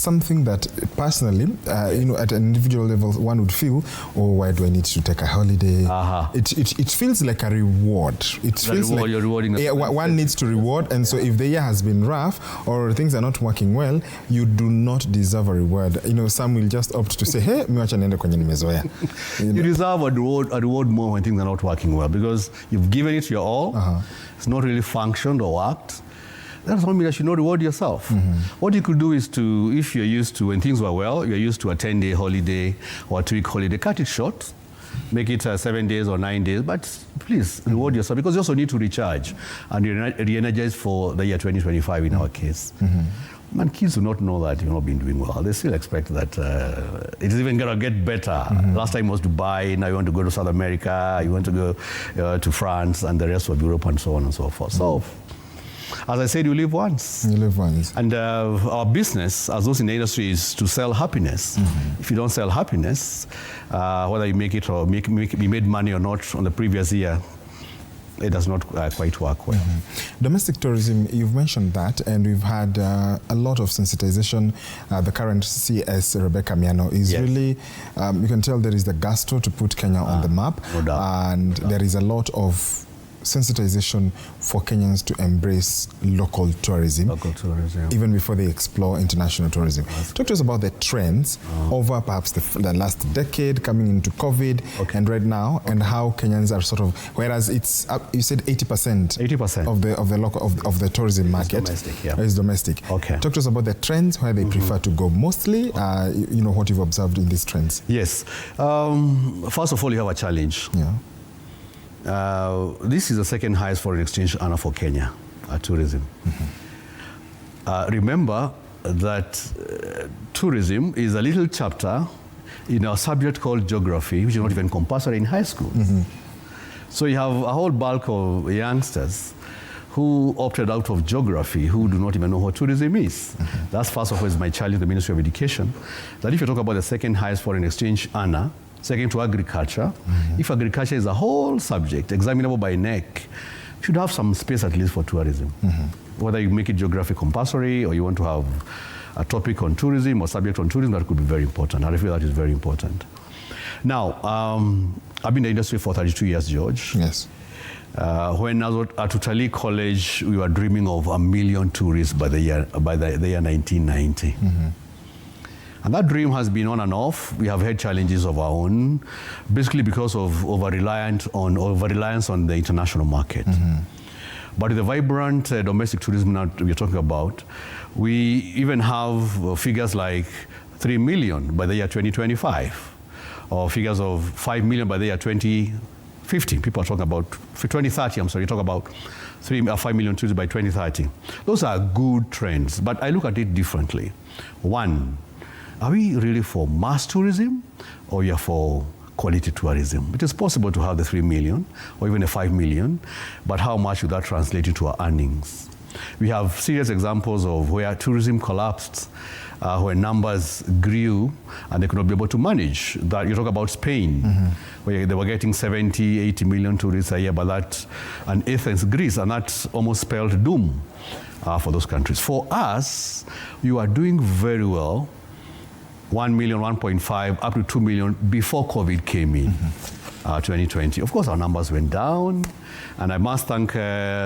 something that personally, you know, at an individual level, one would feel, oh, why do I need to take a holiday? It feels like a reward. It feels like you're rewarding. Yeah, one needs to reward, and so if the year has been rough or things are not working well, you do not deserve a reward. You know, some will just opt to say, hey, miwacha niende kwenye nimezoea. You deserve a reward more when things are not working well, because you've given it your all. It's not really functioned or worked. That's something that you should not reward yourself. What you could do is to, if you're used to, when things were well, you're used to a 10-day holiday or a 2-week holiday, cut it short. Make it 7 days or 9 days, but please reward yourself, because you also need to recharge and re-energize for the year 2025 in our case. And kids do not know that you've not been doing well. They still expect that it's even going to get better. Last time was Dubai, now you want to go to South America, you want to go to France and the rest of Europe and so on and so forth. So, as I said, you live once. You live once. And our business, as those in the industry, is to sell happiness. If you don't sell happiness, whether you make it or you made money or not on the previous year, it does not quite work well. Domestic tourism, you've mentioned that, and we've had a lot of sensitization. The current CS, Rebecca Miano, is really, you can tell there is the gusto to put Kenya on the map, and there is a lot of sensitization for Kenyans to embrace local tourism, even before they explore international tourism. Talk to us about the trends over perhaps the last decade, coming into COVID, and right now, and how Kenyans are sort of, whereas it's you said 80% of the tourism market is domestic. Okay. Talk to us about the trends, where they prefer to go. Mostly, you know, what you've observed in these trends. Yes. First of all, you have a challenge. This is the second highest foreign exchange earner for Kenya, tourism. Remember that tourism is a little chapter in our subject called geography, which is not even compulsory in high school. So you have a whole bulk of youngsters who opted out of geography, who do not even know what tourism is. That's first of all is my challenge to the Ministry of Education, that if you talk about the second highest foreign exchange earner, second to agriculture, if agriculture is a whole subject, examinable by NEC, you should have some space at least for tourism. Whether you make it geography compulsory or you want to have a topic on tourism or subject on tourism, that could be very important. I feel that is very important. Now, I've been in the industry for 32 years, George. Yes. When I was at Utalii College, we were dreaming of 1 million tourists by the year 1990. And that dream has been on and off. We have had challenges of our own, basically because of over-reliance on the international market. But with the vibrant domestic tourism that we're talking about, we even have figures like 3 million by the year 2025, or figures of 5 million by the year 2050. People are talking about, for 2030, I'm sorry, you talk about 5 million tourists by 2030. Those are good trends, but I look at it differently. One, are we really for mass tourism, or we are for quality tourism? It is possible to have the 3 million or even the 5 million, but how much would that translate into our earnings? We have serious examples of where tourism collapsed, where numbers grew and they could not be able to manage. That you talk about Spain, where they were getting 70, 80 million tourists a year, but that, and Athens, Greece, and that almost spelled doom for those countries. For us, you are doing very well. 1 million, 1.5, up to 2 million before COVID came in, 2020. Of course, our numbers went down, and I must thank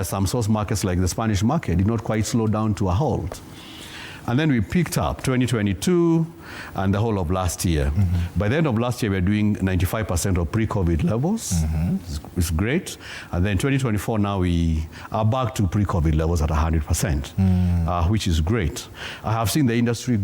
some source markets like the Spanish market did not quite slow down to a halt. And then we picked up 2022 and the whole of last year. By the end of last year, we were doing 95% of pre-COVID levels. It's great. And then 2024, now we are back to pre-COVID levels at 100%, which is great. I have seen the industry